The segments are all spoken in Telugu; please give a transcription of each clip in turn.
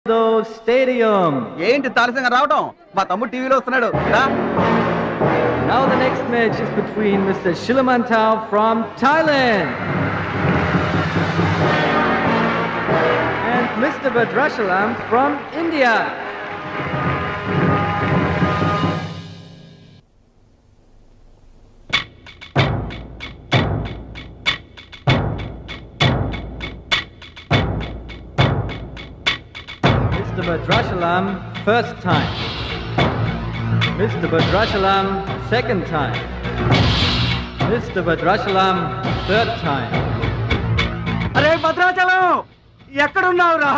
Stadium. ఏంటి తారసంగా రావడం మా తమ్ముడు టీవీలో వస్తున్నాడు Now the next match is between Mr. Shilamantau from Thailand and Mr. Badrashalam from India. Mr. Badrashalam, first time. Mr. Badrashalam, second time. Mr. Badrashalam, third time. అరే భద్రాచలం ఎక్కడున్నావురా?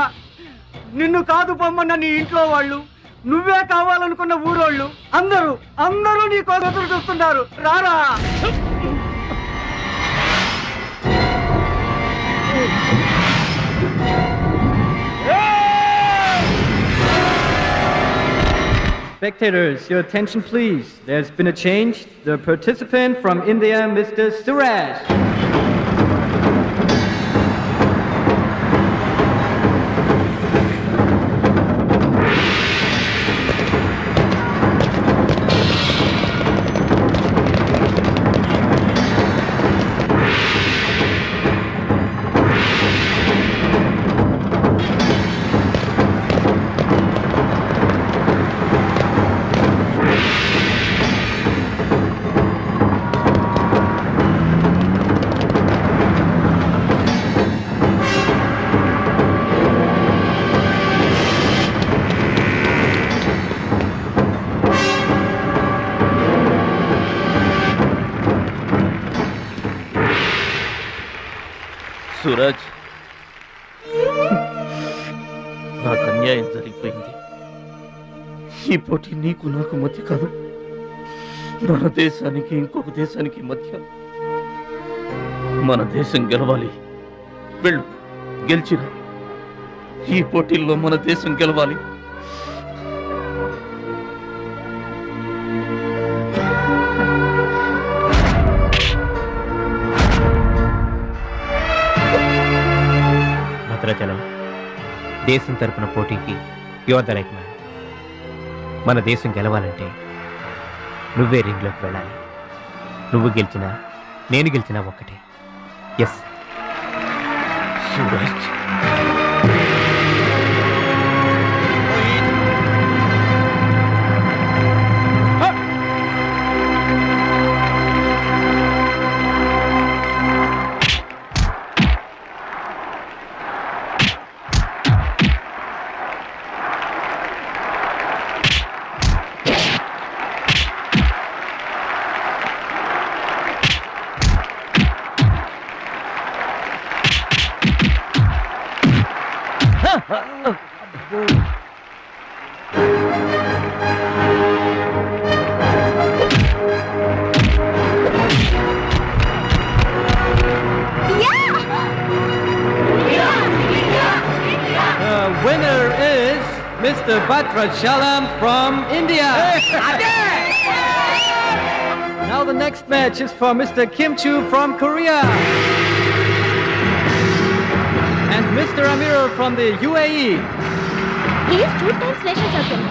నిన్ను కాదు పొమ్మన్న నీ ఇంట్లో వాళ్ళు, నువ్వే కావాలనుకున్న ఊరోళ్ళు అందరూ నీ కోసం చూస్తున్నారు. రారా. Spectators, your attention please. There's been a change. The participant from India, Mr. Suraj. Suraj, నాకు అన్యాయం జరిగిపోయింది. ఈ పోటీ నీకు నాకు మధ్య కాదు, మన దేశానికి ఇంకొక దేశానికి మధ్య. మన దేశం గెలవాలి. వెళ్ళు, గెలిచిరా. ఈ పోటీల్లో మన దేశం గెలవాలి. భద్రాచలం, దేశం తరపున పోటీకి యువర్ ద రైట్ మ్యాన్. మన దేశం గెలవాలంటే నువ్వే రింగ్లోకి వెళ్ళాలి. నువ్వు గెలిచినా నేను గెలిచినా ఒక్కటే. Yes Suraj. Winner is Mr. Badrashalam from India. Now the next match is for Mr. Kim Chu from Korea and Mr. Amir from the UAE. He is 2 times national champion.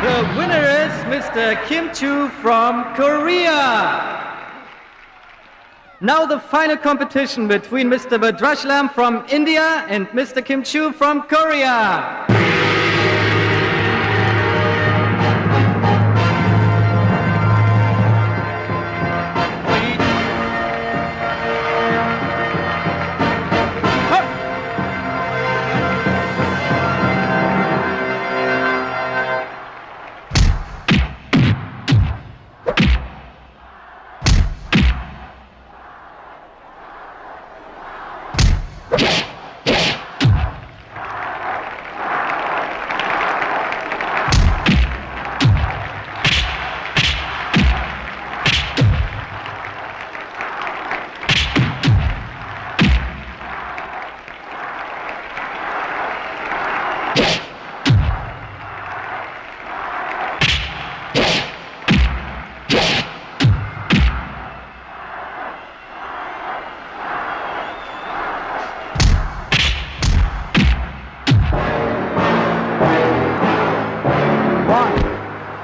The winner is Mr. Kim Chu from Korea. Now the final competition between Mr. Badrashalam from India and Mr. Kim Chu from Korea.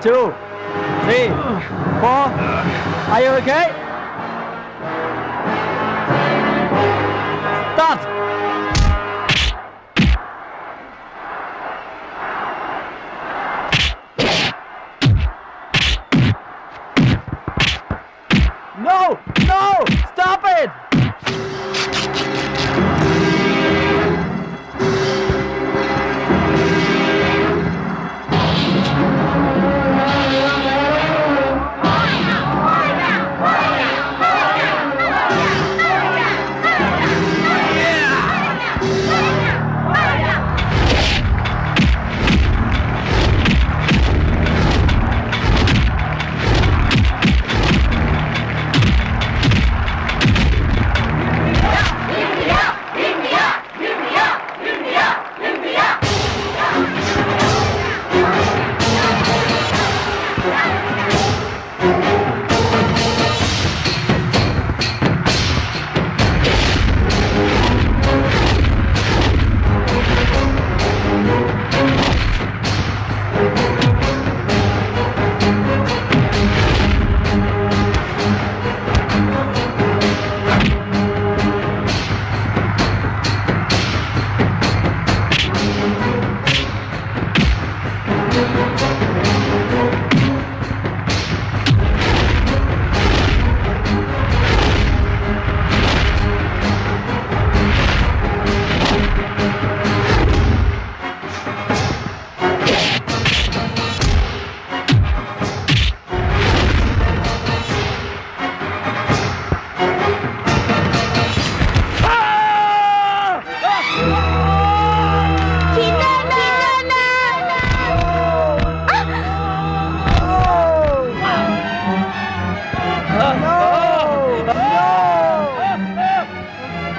2, 3, 4. Are you okay? Start. No! No! Stop it!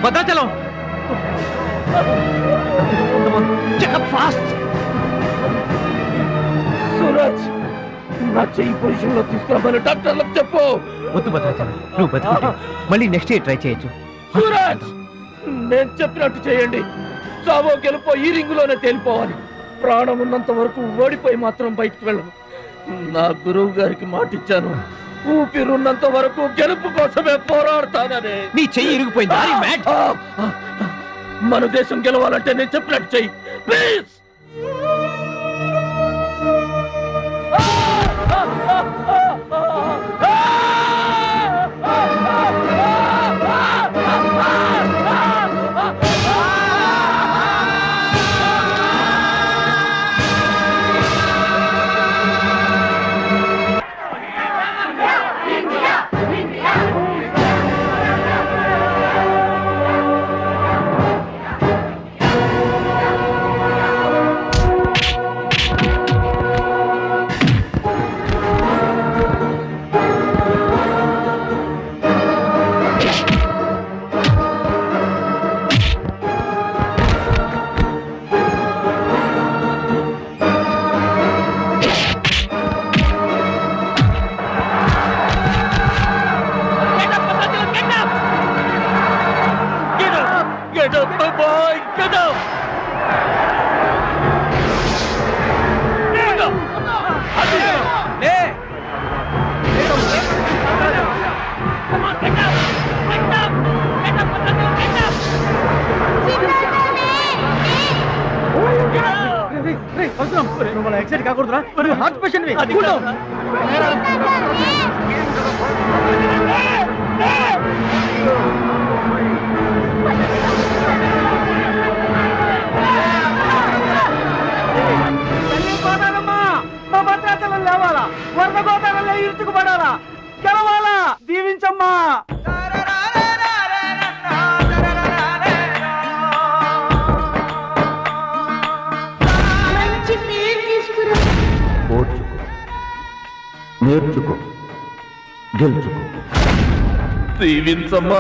Bhadrachalam fast Suraj నా చెయ్యి పొజిషన్ లో తీసుకురామని డాక్టర్లకు చెప్పు. వద్దు భద్రాచలం, నువ్వు బతుకుంటే మళ్ళీ నెక్స్ట్ ఇయర్ ట్రై చేయొచ్చు. సూరజ్ నేను చెప్పినట్టు చేయండి. చావో గెలుపో ఈ రింగులోనే తేలిపోవాలి. ప్రాణం ఉన్నంత వరకు ఓడిపోయి మాత్రం బయటకు వెళ్ళను. నా గురువు గారికి మాటిచ్చాను, ఊపిరున్నంత వరకు గెలుపు కోసమే పోరాడతానని. నీ చెయ్యి ఇరిగిపోయింది. మన దేశం గెలవాలంటే నేను చెప్పినట్టు చెయ్యి ప్లీజ్. ఎక్సైట్ కాకూడదురా, హార్ట్ పేషెంట్. మా భద్రాచలం లేవాలా, వరద గోదావరిలో ఇరుచుకుపడాలా, గెలవాలా, దీవించమ్మా. నేర్చుకో, గెలుచుకో, దీవించమ్మా.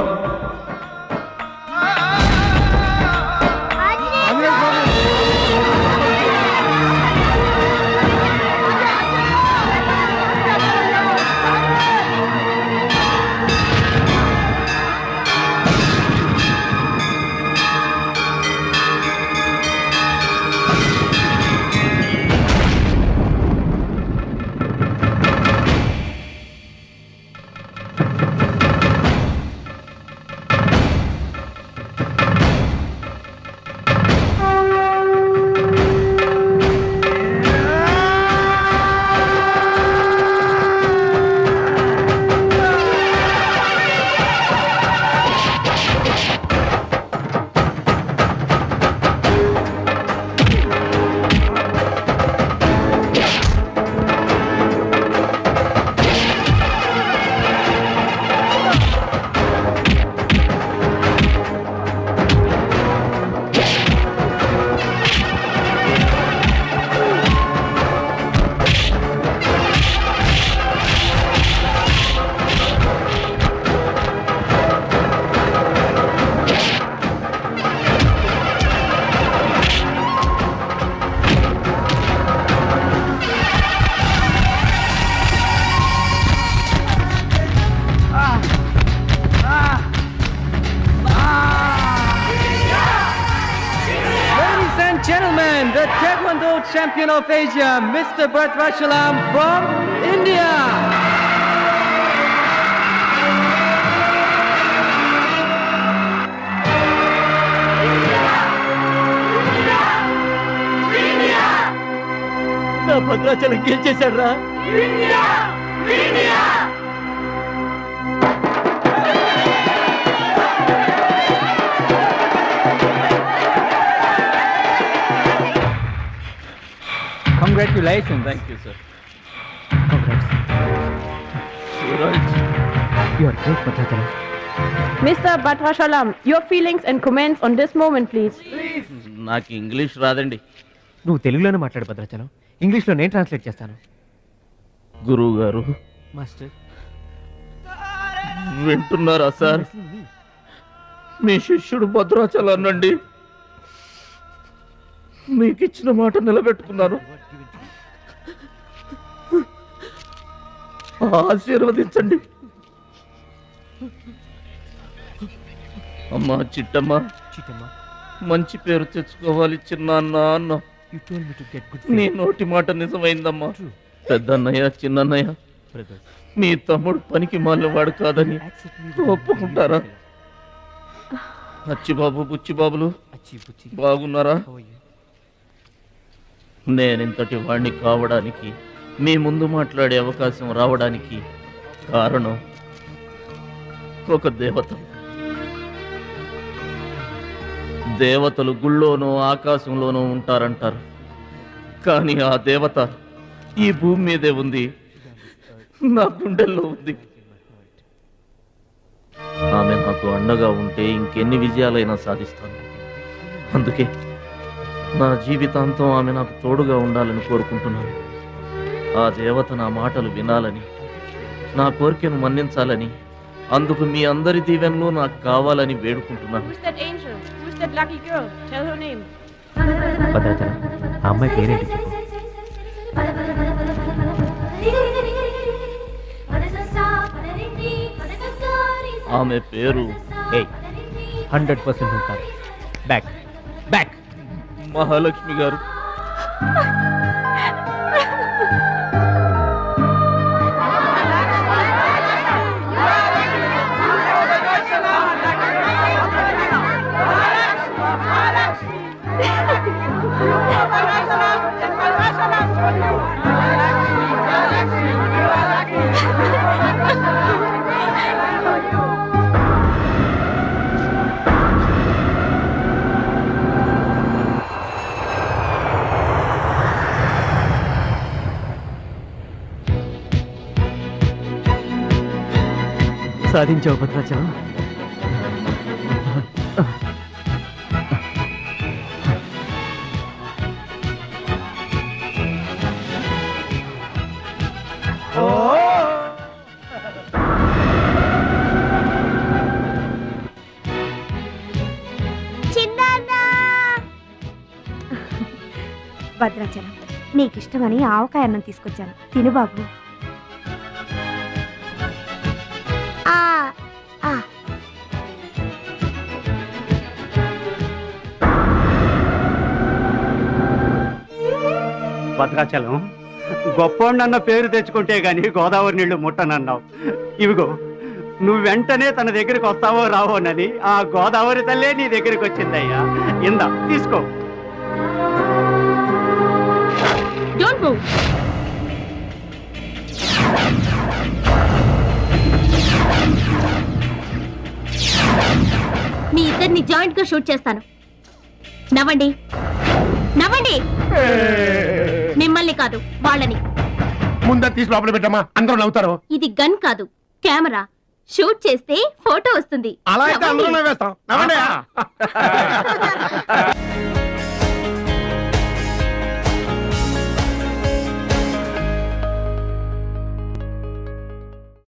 Taekwondo champion of Asia, Mr. Bhadrachalam from India. నా భద్రాచలం గెలిచేశాడు రా. Congratulations. Thank you, sir. Congrats. Suraj. You are great, Bhadrachalam. Mr. Bhadrachalam, your feelings and comments on this moment, please. నాకు ఇంగ్లీష్ రాదండి. నువ్వు తెలుగులోనే మాట్లాడు భద్రాచలం, ఇంగ్లీష్లో నేను ట్రాన్స్లేట్ చేస్తాను. గురువు గారు మాస్టర్ వింటున్నారా సార్? మీ శిష్యుడు భద్రాచలాన్నండి. మీకు ఇచ్చిన మాట నిలబెట్టుకున్నాను. ఆశీర్వదించండి. అమ్మా చిట్టమ్మ, మంచి పేరు తెచ్చుకోవాలి చిన్నాన్న అన్న. నీ నోటి మాట నిజమైందమ్మా. పెద్దన్నయ్య, చిన్నన్నయ్య, మీ తమ్ముడు పనికి మాలినవాడు కాదని ఒప్పుకుంటారా? అచ్చిబాబు, బుచ్చిబాబులు బాగున్నారా? నేనింతటి వాణ్ణి కావడానికి, మీ ముందు మాట్లాడే అవకాశం రావడానికి కారణం ఒక దేవత. దేవతలు గుళ్ళోనూ ఆకాశంలోనూ ఉంటారంటారు, కానీ ఆ దేవత ఈ భూమి మీదే ఉంది, నా గుండెల్లో ఉంది. ఆమె నాకు అండగా ఉంటే ఇంకెన్ని విజయాలైనా సాధిస్తాను. అందుకే నా జీవితాంతం ఆమె నాకు తోడుగా ఉండాలని కోరుకుంటున్నాను. ఆ దేవత నా మాటలు వినాలని, నా కోరికను మన్నించాలని, అందుకు మీ అందరి దీవెనలు నాకు కావాలని వేడుకుంటున్నాను. Who's that angel? Who's that lucky girl? Tell her name. Bhadrachalam, ఆ అమ్మాయి పేరేంటి చెప్పు. ఆమె పేరు 100% ఉంటారు. బ్యాక్ బ్యాక్ మహాలక్ష్మి గారు. సాధించావు భద్రాచలం. భద్రాచలం, నీకిష్టమని ఆవకాయ అన్నం తీసుకొచ్చాను, తిను బాబు. భద్రాచలం, గొప్పోండన్న పేరు తెచ్చుకుంటే గాని గోదావరి నీళ్లు ముట్టనన్నావు. ఇవిగో, నువ్వు వెంటనే తన దగ్గరికి వస్తావో రావోనని ఆ గోదావరి తల్లే నీ దగ్గరికి వచ్చిందయ్యా. ఇందా తీసుకో. Don't move. మీ ఇద్దరిని జాయింట్ గా షూట్ చేస్తాను. నవ్వండి, నవ్వండి. మిమ్మల్ని కాదు, వాళ్ళని. ముందా తీసి లోపల పెట్టమ్మా, అందరూ నవ్వుతారు. ఇది గన్ కాదు, కెమెరా. షూట్ చేస్తే ఫోటో వస్తుంది. అలా అయితే అందరూ నవ్వేస్తాం. నవ్వండి.